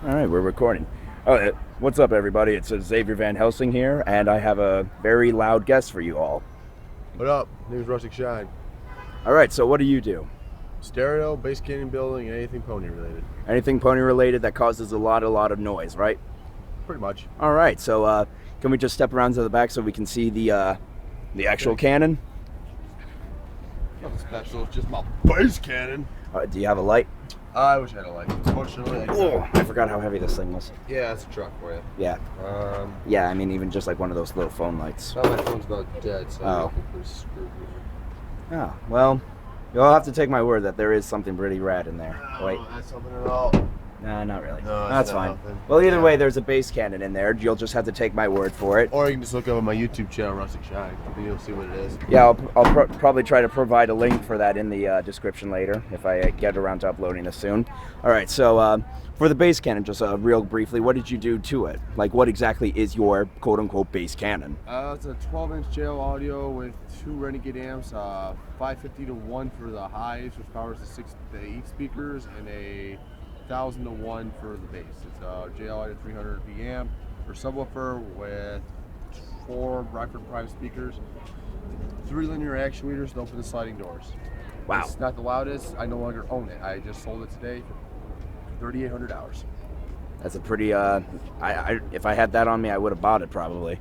All right, we're recording. What's up, everybody? It's Xavier Van Helsing here, and I have a very loud guest for you all. What up? Name's Rustic Shine. All right, so what do you do? Stereo, bass canyon building, and anything pony related. Anything pony related that causes a lot of noise, right? Pretty much. All right, so can we just step around to the back so we can see the actual cannon? Nothing special, it's just my bass cannon. Do you have a light? I wish I had a light. Unfortunately, I don't. Oh, I forgot how heavy this thing was. Yeah, it's a truck for you. Yeah. Yeah, I mean, even just like one of those little phone lights. Well, my phone's about dead, so Oh. I'm pretty screwed here. Oh, well, you'll have to take my word that there is something pretty rad in there. Wait. That's something at all. Nah, not really. No, That's it's fine. nothing. Well, either Yeah. way, there's a bass cannon in there. You'll just have to take my word for it. Or you can just look up on my YouTube channel, Rustic Shine, and you'll see what it is. Yeah, I'll probably try to provide a link for that in the description later if I get around to uploading this soon. All right, so for the bass cannon, just real briefly, what did you do to it? Like, what exactly is your quote-unquote bass cannon? It's a 12-inch JL audio with 2 Renegade amps, 550 to 1 for the highs, which powers the 8 speakers, and a 1000 to 1 for the bass. It's a JL audio 300 V amp for subwoofer with 4 Rockford Prime speakers, 3 linear actuators to open the sliding doors. Wow. It's not the loudest. I no longer own it. I just sold it today for $3,800. That's a pretty, if I had that on me, I would have bought it probably.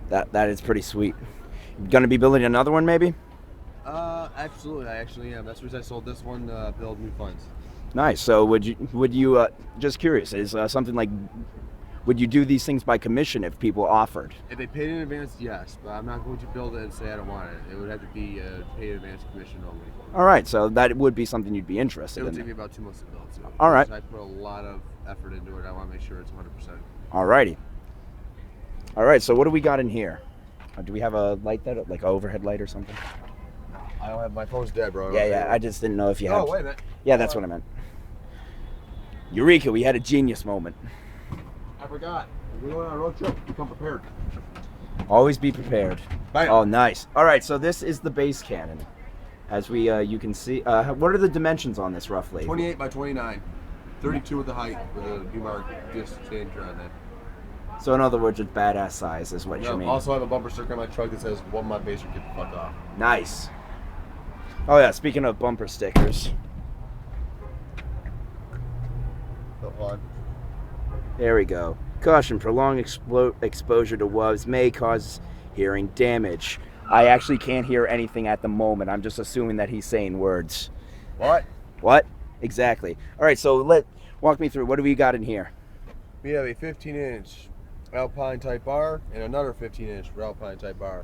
Yep. That is pretty sweet. Gonna be building another one maybe? Absolutely. I actually am. That's the reason I sold this one, build new funds. Nice. So would you just curious, is something like, would you do these things by commission if people offered? If they paid in advance, yes, but I'm not going to build it and say I don't want it. It would have to be a paid advance commission only. All right, so that would be something you'd be interested It would in. take me about 2 months to build. So All right. I put a lot of effort into it. I want to make sure it's 100%. All righty. All right, so what do we got in here? Do we have a light that, like an overhead light or something? I don't have, my phone's dead, bro. Yeah, I just didn't know if you have. Oh, wait a minute. Yeah, that's what I meant. Eureka, we had a genius moment. I forgot. If we're going on a road trip, become prepared. Always be prepared. Bam. Oh, nice. All right, so this is the bass cannon. As you can see, what are the dimensions on this roughly? 28 by 29. 32 with the height with a Newmark disc changer on that. So in other words, it's badass size is what you mean. Also, I have a bumper sticker on my truck that says, "One my bass or get the fuck off." Nice. Oh yeah, speaking of bumper stickers. So on. There we go. Caution, prolonged exposure to Wubs may cause hearing damage. I actually can't hear anything at the moment. I'm just assuming that he's saying words. What? What? Exactly. All right, so walk me through. What do we got in here? We have a 15-inch Alpine Type R and another 15-inch Alpine Type R.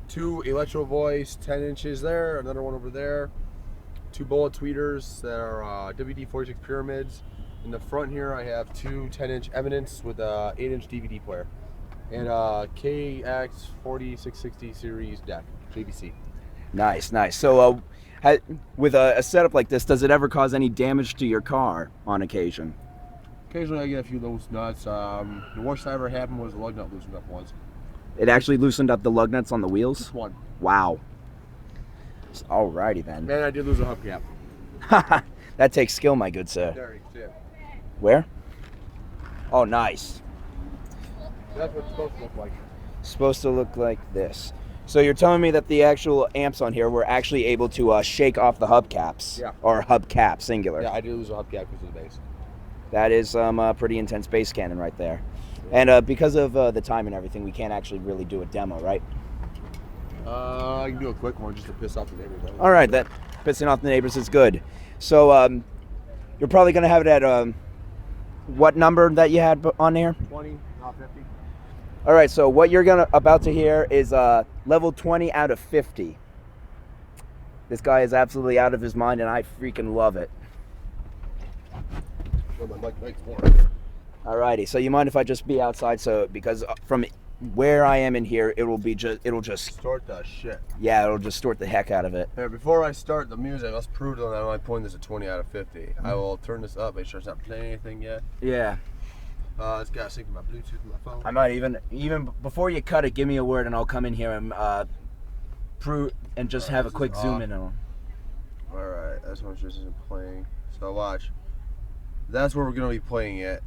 2 Electro Voice 10 inches there, another one over there. 2 bullet tweeters that are WD-46 Pyramids. In the front here, I have 2 10-inch Eminence with a 8-inch DVD player. And a KX4660 series deck, JVC. Nice, nice. So with a setup like this, does it ever cause any damage to your car on occasion? Occasionally I get a few loose nuts. The worst that ever happened was the lug nut loosened up once. It actually loosened up the lug nuts on the wheels? Just one. Wow. Alrighty then. And I did lose a hubcap. That takes skill, my good sir. There, you see it. Where? Oh, nice. That's what it's supposed to look like. Supposed to look like this. So you're telling me that the actual amps on here were actually able to shake off the hubcaps? Yeah. Or hubcap, singular. Yeah, I did lose a hubcap because of the bass. That is pretty intense bass cannon right there. And because of the time and everything, we can't actually really do a demo, right? I can do a quick one just to piss off the neighbors. All right, that pissing off the neighbors is good. So you're probably going to have it at what number that you had on here? 20, not 50. All right, so what you're about to hear is level 20 out of 50. This guy is absolutely out of his mind, and I freaking love it. All righty, so you mind if I just be outside? So because from where I am in here, it'll just Start that shit. Yeah, it'll just dort the heck out of it. Here, before I start the music, let's prove that I'm only pointing this at 20 out of 50. I will turn this up, make sure it's not playing anything yet. Yeah. It's got to sync to my Bluetooth and my phone. I might even before you cut it, give me a word and I'll come in here and prove and just have a quick zoom in on them. Alright, that's what just isn't playing. So watch. That's where we're going to be playing it.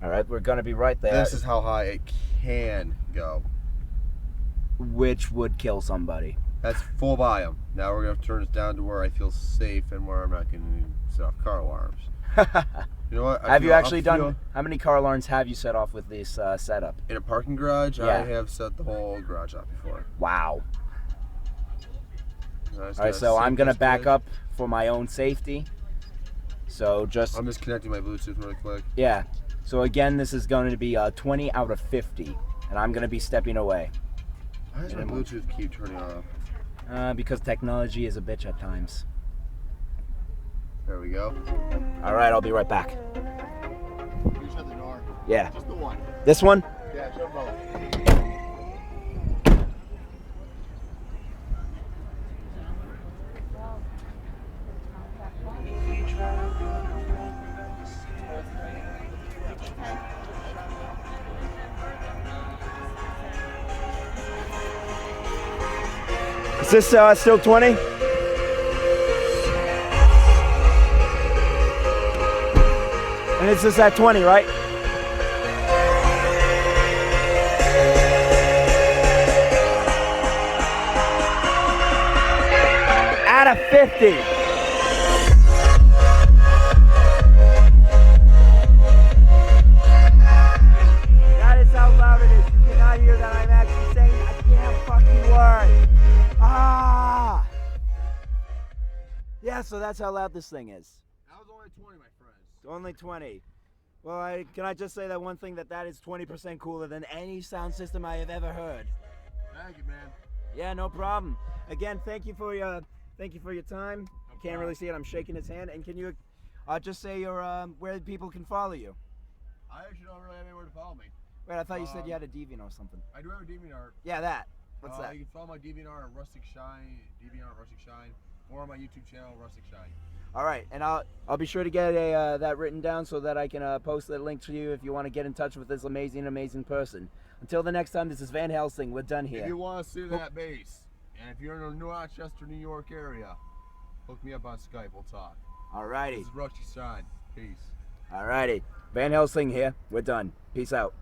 All right, we're gonna be right there. This is how high it can go. Which would kill somebody. That's full volume. Now we're gonna turn this down to where I feel safe and where I'm not gonna set off car alarms. You know what? Have you actually done? How many car alarms have you set off with this setup? In a parking garage, Yeah. I have set the whole garage off before. Wow. All right, so I'm gonna back up for my own safety. So just. I'm just connecting my Bluetooth really quick. Yeah. So again, this is going to be 20 out of 50, and I'm gonna be stepping away. Why does my Bluetooth keep turning off? Because technology is a bitch at times. There we go. All right, I'll be right back. You shut the door. Yeah. Just the one. This one? Yeah, shut both. Is this still 20? And it's just at 20, right? Out of 50. That is how loud it is. You cannot hear that I'm actually saying a damn fucking word. Ah! Yeah, so that's how loud this thing is. That was only 20, my friends. Only 20. Well, can I just say that one thing, that is 20% cooler than any sound system I have ever heard. Thank you, man. Yeah, no problem. Again, thank you for your time. Can't really see it. I'm shaking his hand. And can you just say where people can follow you? I actually don't really have anywhere to follow me. Wait, I thought you said you had a Deviant or something. I do have a DeviantArt. Yeah, that. What's that? You can follow my DeviantArt at Rustic Shine, DeviantArt Rustic Shine, or on my YouTube channel, Rustic Shine. All right, and I'll be sure to get that written down so that I can post that link to you if you want to get in touch with this amazing person. Until the next time, this is Van Helsing. We're done here. If you want to see that bass, and if you're in the New Rochester, New York area, hook me up on Skype. We'll talk. All righty. This is Rustic Shine. Peace. All righty. Van Helsing here. We're done. Peace out.